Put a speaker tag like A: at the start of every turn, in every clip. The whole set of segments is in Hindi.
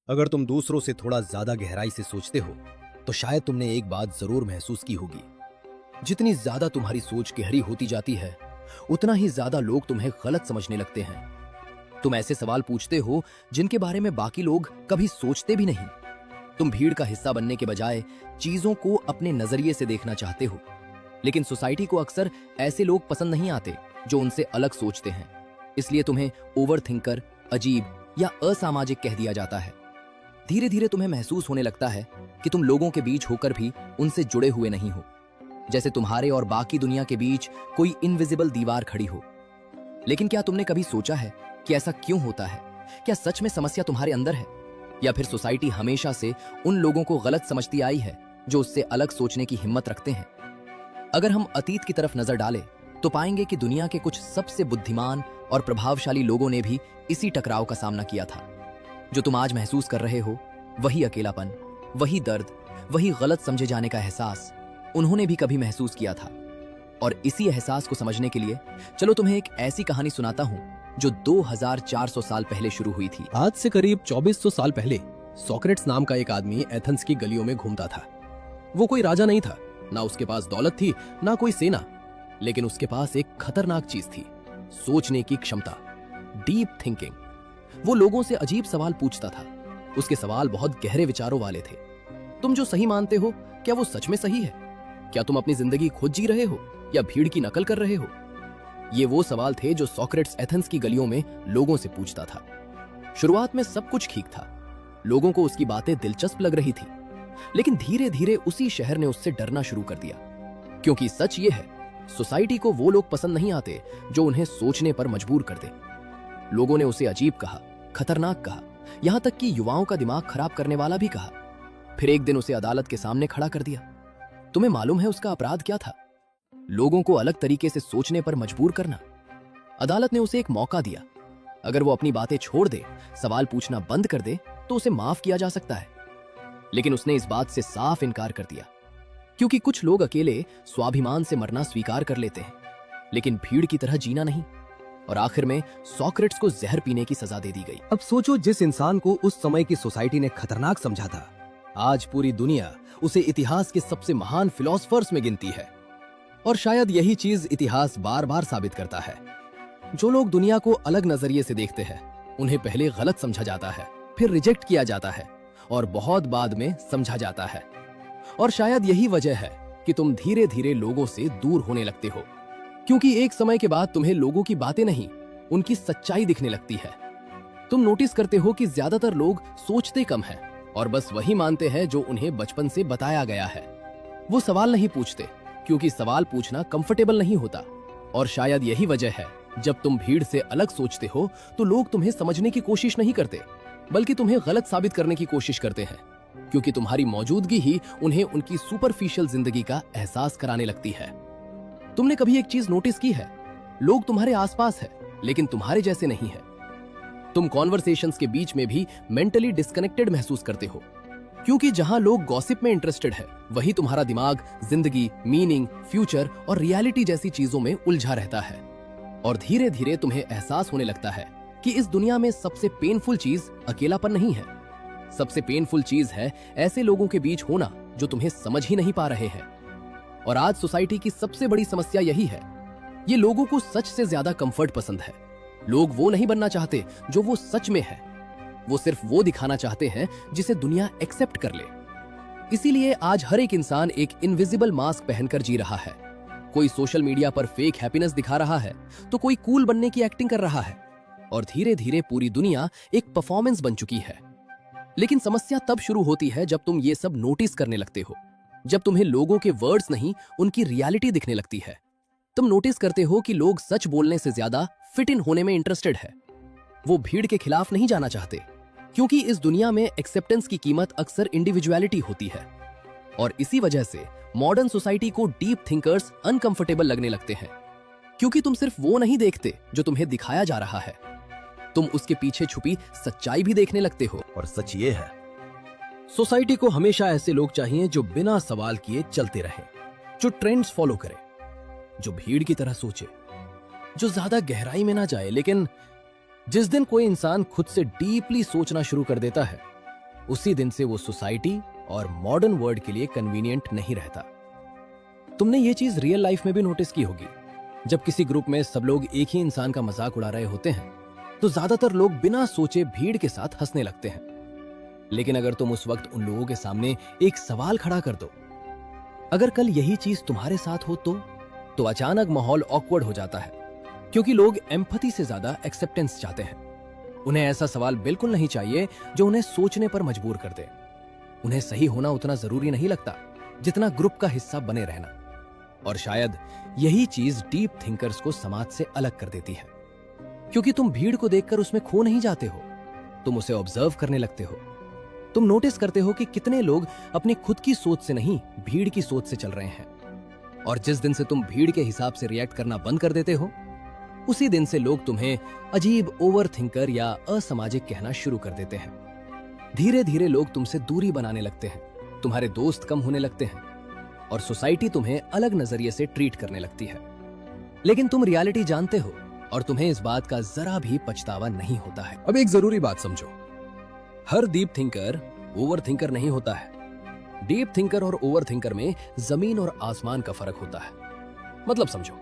A: अगर तुम दूसरों से थोड़ा ज्यादा गहराई से सोचते हो तो शायद तुमने एक बात जरूर महसूस की होगी। जितनी ज्यादा तुम्हारी सोच गहरी होती जाती है उतना ही ज्यादा लोग तुम्हें गलत समझने लगते हैं। तुम ऐसे सवाल पूछते हो जिनके बारे में बाकी लोग कभी सोचते भी नहीं। तुम भीड़ का हिस्सा बनने के बजाय चीजों को अपने नजरिए से देखना चाहते हो, लेकिन सोसाइटी को अक्सर ऐसे लोग पसंद नहीं आते जो उनसे अलग सोचते हैं। इसलिए तुम्हें ओवर थिंकर, अजीब या असामाजिक कह दिया जाता है। धीरे धीरे तुम्हें महसूस होने लगता है कि तुम लोगों के बीच होकर भी उनसे जुड़े हुए नहीं हो, जैसे तुम्हारे और बाकी दुनिया के बीच कोई इनविजिबल दीवार खड़ी हो। लेकिन क्या तुमने कभी सोचा है कि ऐसा क्यों होता है? क्या सच में समस्या तुम्हारे अंदर है, या फिर सोसाइटी हमेशा से उन लोगों को गलत समझती आई है जो उससे अलग सोचने की हिम्मत रखते हैं? अगर हम अतीत की तरफ नजर डालें तो पाएंगे कि दुनिया के कुछ सबसे बुद्धिमान और प्रभावशाली लोगों ने भी इसी टकराव का सामना किया था। जो तुम आज महसूस कर रहे हो, वही अकेलापन, वही दर्द, वही गलत समझे जाने का एहसास उन्होंने भी कभी महसूस किया था। और इसी एहसास को समझने के लिए चलो तुम्हें एक ऐसी कहानी सुनाता हूं जो 2400 साल पहले शुरू हुई थी।
B: आज से करीब 2400 साल पहले सोक्रेट्स नाम का एक आदमी एथेंस की गलियों में घूमता था। वो कोई राजा नहीं था, ना उसके पास दौलत थी, ना कोई सेना, लेकिन उसके पास एक खतरनाक चीज थी, सोचने की क्षमता, डीप थिंकिंग। वो लोगों से अजीब सवाल पूछता था। उसके सवाल बहुत गहरे विचारों वाले थे। तुम जो सही मानते हो, क्या वो सच में सही है? क्या तुम अपनी जिंदगी खुद जी रहे हो या भीड़ की नकल कर रहे हो? ये वो सवाल थे जो सोक्रेट्स एथेंस की गलियों में लोगों से पूछता था। शुरुआत में सब कुछ ठीक था, लोगों को उसकी बातें दिलचस्प लग रही थी, लेकिन धीरे धीरे उसी शहर ने उससे डरना शुरू कर दिया। क्योंकि सच ये है, सोसाइटी को वो लोग पसंद नहीं आते जो उन्हें सोचने पर मजबूर कर दे। लोगों ने उसे अजीब कहा, खतरनाक कहा, यहां तक कि युवाओं का दिमाग खराब करने वाला भी कहा। फिर एक दिन उसे अदालत के सामने खड़ा कर दिया। तुम्हें मालूम है उसका अपराध क्या था? लोगों को अलग तरीके से सोचने पर मजबूर करना। अदालत ने उसे एक मौका दिया। अगर वो अपनी बातें छोड़ दे, सवाल पूछना बंद कर दे, तो उसे माफ किया जा सकता है। लेकिन उसने इस बात से साफ इनकार कर दिया, क्योंकि कुछ लोग अकेले स्वाभिमान से मरना स्वीकार कर लेते हैं, लेकिन भीड़ की तरह जीना नहीं। और आखिर में सोक्रेट्स को जहर पीने की सजा दे दी गई।
A: अब सोचो, जिस इंसान को उस समय की सोसाइटी ने खतरनाक समझा था, आज पूरी दुनिया उसे इतिहास के सबसे महान फिलोसफर्स में गिनती है। और शायद यही चीज इतिहास बार बार साबित करता है। जो लोग दुनिया को अलग नजरिए से देखते हैं, उन्हें पहले गलत समझा जाता है, फिर रिजेक्ट किया जाता है और बहुत बाद में समझा जाता है। और शायद यही वजह है कि तुम धीरे धीरे लोगों से दूर होने लगते हो, क्योंकि एक समय के बाद तुम्हें लोगों की बातें नहीं, उनकी सच्चाई दिखने लगती है। तुम नोटिस करते हो कि ज्यादातर लोग सोचते कम हैं और बस वही मानते हैं जो उन्हें बचपन से बताया गया है। वो सवाल नहीं पूछते, क्योंकि सवाल पूछना कंफर्टेबल नहीं होता। और शायद यही वजह है, जब तुम भीड़ से अलग सोचते हो तो लोग तुम्हें समझने की कोशिश नहीं करते, बल्कि तुम्हें गलत साबित करने की कोशिश करते हैं, क्योंकि तुम्हारी मौजूदगी ही उन्हें उनकी सुपरफिशियल जिंदगी का एहसास कराने लगती है। तुमने कभी एक चीज नोटिस की है? लोग तुम्हारे आसपास है, लेकिन तुम्हारे जैसे नहीं है। तुम कॉन्वर्सेशंस के बीच में भी मेंटली डिस्कनेक्टेड महसूस करते हो, क्योंकि जहां लोग गॉसिप में इंटरेस्टेड है, वही तुम्हारा दिमाग जिंदगी, मीनिंग, फ्यूचर और रियलिटी जैसी चीजों में उलझा रहता है। और धीरे धीरे तुम्हें एहसास होने लगता है कि इस दुनिया में सबसे पेनफुल चीज अकेलापन नहीं है। सबसे पेनफुल चीज है ऐसे लोगों के बीच होना जो तुम्हें समझ ही नहीं पा रहे हैं। और आज सोसाइटी की सबसे बड़ी समस्या यही है। ये लोगों को सच से ज्यादा कंफर्ट पसंद है। लोग वो नहीं बनना चाहते जो वो सच में है, वो सिर्फ वो दिखाना चाहते हैं जिसे दुनिया एक्सेप्ट कर ले। इसीलिए आज हर एक इंसान एक इनविजिबल मास्क पहनकर जी रहा है। कोई सोशल मीडिया पर फेक हैप्पीनेस दिखा रहा है, तो कोई कूल बनने की एक्टिंग कर रहा है। और धीरे धीरे पूरी दुनिया एक परफॉर्मेंस बन चुकी है। लेकिन समस्या तब शुरू होती है जब तुम ये सब नोटिस करने लगते हो, जब तुम्हें लोगों के वर्ड्स नहीं, उनकी रियलिटी दिखने लगती है। तुम नोटिस करते हो कि लोग सच बोलने से ज्यादा फिट इन होने में इंटरेस्टेड है। वो भीड़ के खिलाफ नहीं जाना चाहते, क्योंकि इस दुनिया में एक्सेप्टेंस की कीमत अक्सर इंडिविजुअलिटी होती है। और इसी वजह से मॉडर्न सोसाइटी को डीप थिंकर्स अनकंफर्टेबल लगने लगते हैं, क्योंकि तुम सिर्फ वो नहीं देखते जो तुम्हें दिखाया जा रहा है, तुम उसके पीछे छुपी सच्चाई भी देखने लगते हो। और सच ये है, सोसाइटी को हमेशा ऐसे लोग चाहिए जो बिना सवाल किए चलते रहें, जो ट्रेंड्स फॉलो करें, जो भीड़ की तरह सोचे, जो ज्यादा गहराई में ना जाए। लेकिन जिस दिन कोई इंसान खुद से डीपली सोचना शुरू कर देता है, उसी दिन से वो सोसाइटी और मॉडर्न वर्ल्ड के लिए कन्वीनियंट नहीं रहता। तुमने ये चीज रियल लाइफ में भी नोटिस की होगी। जब किसी ग्रुप में सब लोग एक ही इंसान का मजाक उड़ा रहे होते हैं तो ज्यादातर लोग बिना सोचे भीड़ के साथ हंसने लगते हैं। लेकिन अगर तुम उस वक्त उन लोगों के सामने एक सवाल खड़ा कर दो, अगर कल यही चीज तुम्हारे साथ हो तो अचानक माहौल ऑकवर्ड हो जाता है, क्योंकि लोग एम्पैथी से ज्यादा एक्सेप्टेंस चाहते हैं। उन्हें ऐसा सवाल बिल्कुल नहीं चाहिए जो उन्हें सोचने पर मजबूर कर दे। उन्हें सही होना उतना जरूरी नहीं लगता जितना ग्रुप का हिस्सा बने रहना। और शायद यही चीज डीप थिंकर्स को समाज से अलग कर देती है, क्योंकि तुम भीड़ को देखकर उसमें खो नहीं जाते हो, तुम उसे ऑब्जर्व करने लगते हो। तुम नोटिस करते हो कि कितने लोग अपनी खुद की सोच से नहीं, भीड़ की सोच से चल रहे हैं। और जिस दिन से तुम भीड़ के हिसाब से रिएक्ट करना बंद कर देते हो, उसी दिन से लोग तुम्हें अजीब ओवर थिंकर या असामाजिक कहना शुरू कर देते हैं। धीरे धीरे लोग तुमसे दूरी बनाने लगते हैं, तुम्हारे दोस्त कम होने लगते हैं और सोसाइटी तुम्हें अलग नजरिए से ट्रीट करने लगती है। लेकिन तुम रियलिटी जानते हो और तुम्हें इस बात का जरा भी पछतावा नहीं होता है।
B: अब एक जरूरी बात समझो, हर डीप थिंकर ओवर थिंकर नहीं होता है। डीप थिंकर और ओवर थिंकर में जमीन और आसमान का फर्क होता है। मतलब समझो,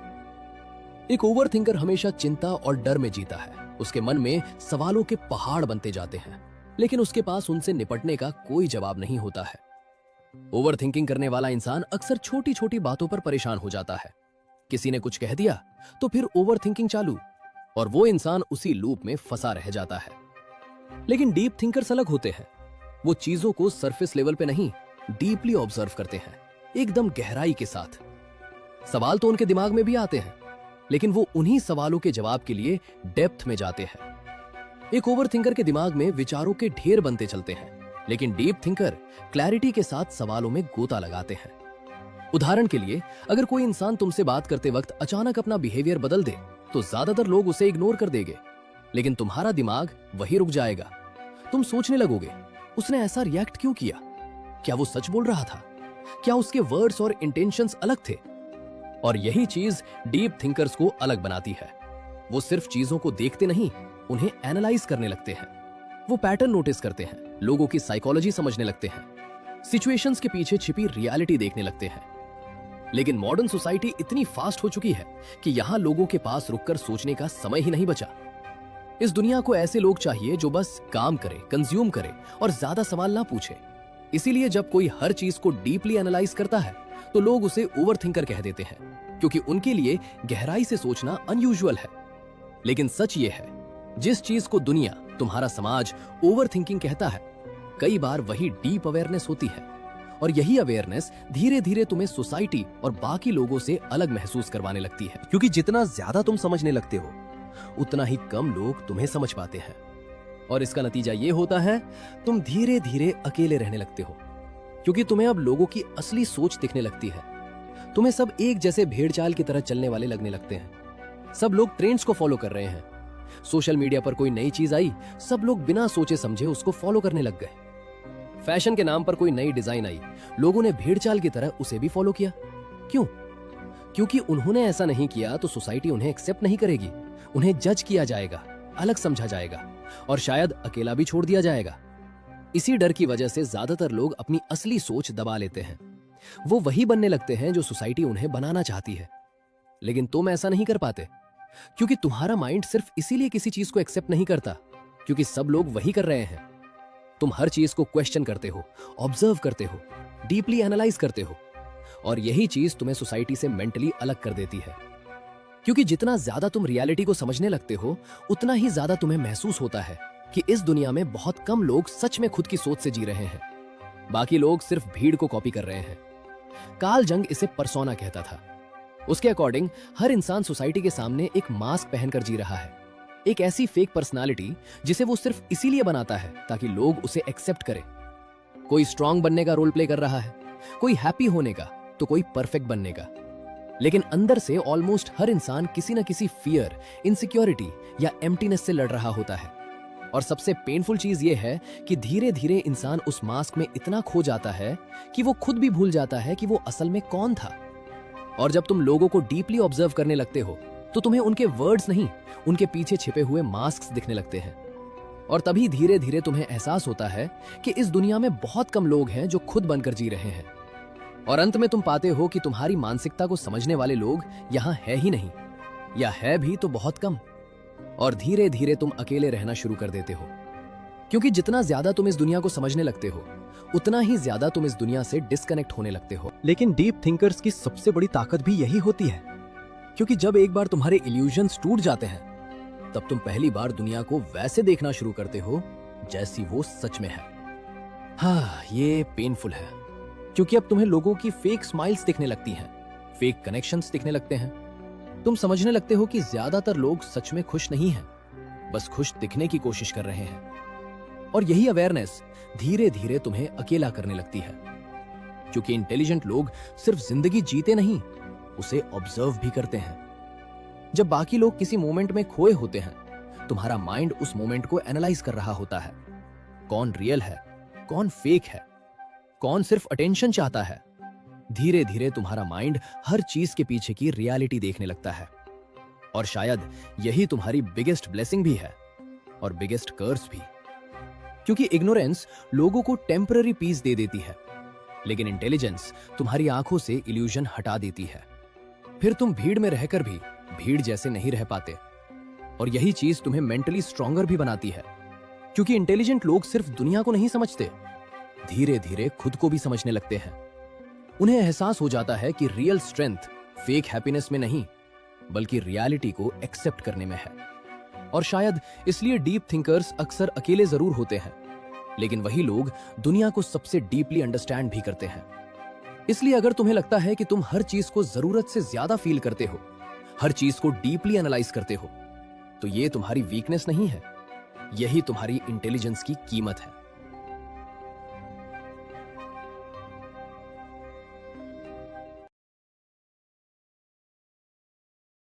B: एक ओवर थिंकर हमेशा चिंता और डर में जीता है। उसके मन में सवालों के पहाड़ बनते जाते हैं, लेकिन उसके पास उनसे निपटने का कोई जवाब नहीं होता है। ओवर थिंकिंग करने वाला इंसान अक्सर छोटी छोटी बातों पर परेशान हो जाता है। किसी ने कुछ कह दिया तो फिर ओवर थिंकिंग चालू, और वो इंसान उसी लूप में फंसा रह जाता है। लेकिन डीप थिंकर्स अलग होते हैं। वो चीजों को सरफेस लेवल पे नहीं, डीपली ऑब्जर्व करते हैं, एकदम गहराई के साथ। सवाल तो उनके दिमाग में भी आते हैं, लेकिन वो उन्हीं सवालों के जवाब के लिए डेप्थ में जाते हैं। एक ओवर थिंकर के दिमाग में विचारों के ढेर बनते चलते हैं, लेकिन डीप थिंकर क्लैरिटी के साथ सवालों में गोता लगाते हैं। उदाहरण के लिए, अगर कोई इंसान तुमसे बात करते वक्त अचानक अपना बिहेवियर बदल दे तो ज्यादातर लोग उसे इग्नोर कर देंगे, लेकिन तुम्हारा दिमाग वही रुक जाएगा। तुम सोचने लगोगे, उसने ऐसा रिएक्ट क्यों किया? क्या वो सच बोल रहा था? क्या उसके वर्ड्स और इंटेंशंस अलग थे? और यही चीज डीप थिंकर्स को अलग बनाती है। वो सिर्फ चीजों को देखते नहीं, उन्हें एनालाइज करने लगते हैं। वो पैटर्न नोटिस करते हैं, लोगों की साइकोलॉजी समझने लगते हैं, सिचुएशंस के पीछे छिपी रियलिटी देखने लगते हैं। लेकिन मॉडर्न सोसाइटी इतनी फास्ट हो चुकी है कि यहां लोगों के पास रुककर सोचने का समय ही नहीं बचा। इस दुनिया को ऐसे लोग चाहिए जो बस काम करे, कंज्यूम करे और ज्यादा सवाल ना पूछे। इसीलिए जब कोई हर चीज को डीपली एनालाइज करता है तो लोग उसे ओवर थिंकर कह देते हैं, क्योंकि उनके लिए गहराई से सोचना अनयूजुअल है। लेकिन सच ये है, जिस चीज को दुनिया, तुम्हारा समाज ओवर थिंकिंग कहता है, कई बार वही डीप अवेयरनेस होती है। और यही अवेयरनेस धीरे धीरे तुम्हें सोसाइटी और बाकी लोगों से अलग महसूस करवाने लगती है, क्योंकि जितना ज्यादा तुम समझने लगते हो उतना ही कम लोग तुम्हें समझ पाते हैं। और इसका नतीजा ये होता है, तुम धीरे धीरे अकेले रहने लगते हो, क्योंकि तुम्हें अब लोगों की असली सोच दिखने लगती है। तुम्हें सब एक जैसे भेड़चाल की तरह चलने वाले लगने लगते हैं। सब लोग ट्रेंड्स को फॉलो कर रहे हैं। सोशल मीडिया पर कोई नई चीज आई, सब लोग बिना सोचे समझे उसको फॉलो करने लग गए। फैशन के नाम पर कोई नई डिजाइन आई, लोगों ने भेड़चाल की तरह उसे भी फॉलो किया। क्यों? क्योंकि उन्होंने ऐसा नहीं किया तो सोसाइटी उन्हें एक्सेप्ट नहीं करेगी, उन्हें जज किया जाएगा, अलग समझा जाएगा और शायद अकेला भी छोड़ दिया जाएगा। इसी डर की वजह से ज्यादातर लोग अपनी असली सोच दबा लेते हैं। वो वही बनने लगते हैं जो सोसाइटी उन्हें बनाना चाहती है। लेकिन तुम ऐसा नहीं कर पाते, क्योंकि तुम्हारा माइंड सिर्फ इसीलिए किसी चीज को एक्सेप्ट नहीं करता क्योंकि सब लोग वही कर रहे हैं। तुम हर चीज को क्वेश्चन करते हो, ऑब्जर्व करते हो, डीपली एनालाइज करते हो, और यही चीज तुम्हें सोसाइटी से मेंटली अलग कर देती है। क्योंकि जितना ज्यादा तुम रियलिटी को समझने लगते हो, उतना ही ज्यादा तुम्हें महसूस होता है कि इस दुनिया में बहुत कम लोग सच में खुद की सोच से जी रहे हैं। बाकी लोग सिर्फ भीड़ को कॉपी कर रहे हैं। कार्ल जंग इसे पर्सोना कहता था। उसके अकॉर्डिंग हर इंसान सोसाइटी के सामने एक मास्क पहनकर जी रहा है, एक ऐसी फेक पर्सनालिटी जिसे वो सिर्फ इसीलिए बनाता है ताकि लोग उसे एक्सेप्ट करें। कोई स्ट्रांग बनने का रोल प्ले कर रहा है, कोई हैप्पी होने का, तो कोई परफेक्ट बनने का। लेकिन अंदर से ऑलमोस्ट हर इंसान किसी न किसी फियर, इनसिक्योरिटी या एम्प्टीनेस से लड़ रहा होता है। और सबसे पेनफुल चीज ये है कि धीरे धीरे इंसान उस मास्क में इतना खो जाता है कि वो खुद भी भूल जाता है कि वो असल में कौन था। और जब तुम लोगों को डीपली ऑब्जर्व करने लगते हो तो तुम्हें उनके वर्ड्स नहीं, उनके पीछे छिपे हुए मास्क्स दिखने लगते हैं।
A: और तभी धीरे धीरे तुम्हें एहसास होता है कि इस दुनिया में बहुत कम लोग हैं जो खुद बनकर जी रहे हैं। और अंत में तुम पाते हो कि तुम्हारी मानसिकता को समझने वाले लोग यहां है ही नहीं, या है भी तो बहुत कम। और धीरे धीरे तुम अकेले रहना शुरू कर देते हो, क्योंकि जितना ज्यादा तुम इस दुनिया को समझने लगते हो उतना ही ज्यादा तुम इस दुनिया से डिस्कनेक्ट होने लगते हो।
B: लेकिन डीप थिंकर्स की सबसे बड़ी ताकत भी यही होती है, क्योंकि जब एक बार तुम्हारे इल्यूजन्स टूट जाते हैं तब तुम पहली बार दुनिया को वैसे देखना शुरू करते हो जैसी वो सच में है। हाँ, ये पेनफुल है, क्योंकि अब तुम्हें लोगों की फेक स्माइल्स दिखने लगती हैं, फेक कनेक्शंस दिखने लगते हैं। तुम समझने लगते हो कि ज्यादातर लोग सच में खुश नहीं हैं, बस खुश दिखने की कोशिश कर रहे हैं। और यही अवेयरनेस धीरे धीरे तुम्हें अकेला करने लगती है, क्योंकि इंटेलिजेंट लोग सिर्फ जिंदगी जीते नहीं, उसे ऑब्जर्व भी करते हैं। जब बाकी लोग किसी मोमेंट में खोए होते हैं, तुम्हारा माइंड उस मोमेंट को एनालाइज कर रहा होता है। कौन रियल है, कौन फेक है, कौन सिर्फ अटेंशन चाहता है। धीरे धीरे तुम्हारा माइंड हर चीज के पीछे की रियलिटी देखने लगता है। और शायद यही तुम्हारी बिगेस्ट ब्लेसिंग भी है और बिगेस्ट कर्स भी, क्योंकि इग्नोरेंस लोगों को टेम्पररी पीस दे देती है, लेकिन इंटेलिजेंस तुम्हारी आंखों से इल्यूजन हटा देती है। फिर तुम भीड़ में रहकर भी भीड़ जैसे नहीं रह पाते। और यही चीज तुम्हें मेंटली स्ट्रॉन्गर भी बनाती है, क्योंकि इंटेलिजेंट लोग सिर्फ दुनिया को नहीं समझते, धीरे धीरे खुद को भी समझने लगते हैं। उन्हें एहसास हो जाता है कि रियल स्ट्रेंथ फेक हैप्पीनेस में नहीं, बल्कि रियलिटी को एक्सेप्ट करने में है। और शायद इसलिए डीप थिंकर्स अक्सर अकेले जरूर होते हैं, लेकिन वही लोग दुनिया को सबसे डीपली अंडरस्टैंड भी करते हैं। इसलिए अगर तुम्हें लगता है कि तुम हर चीज को जरूरत से ज्यादा फील करते हो, हर चीज को डीपली एनालाइज करते हो, तो ये तुम्हारी वीकनेस नहीं है, यही तुम्हारी इंटेलिजेंस की कीमत है।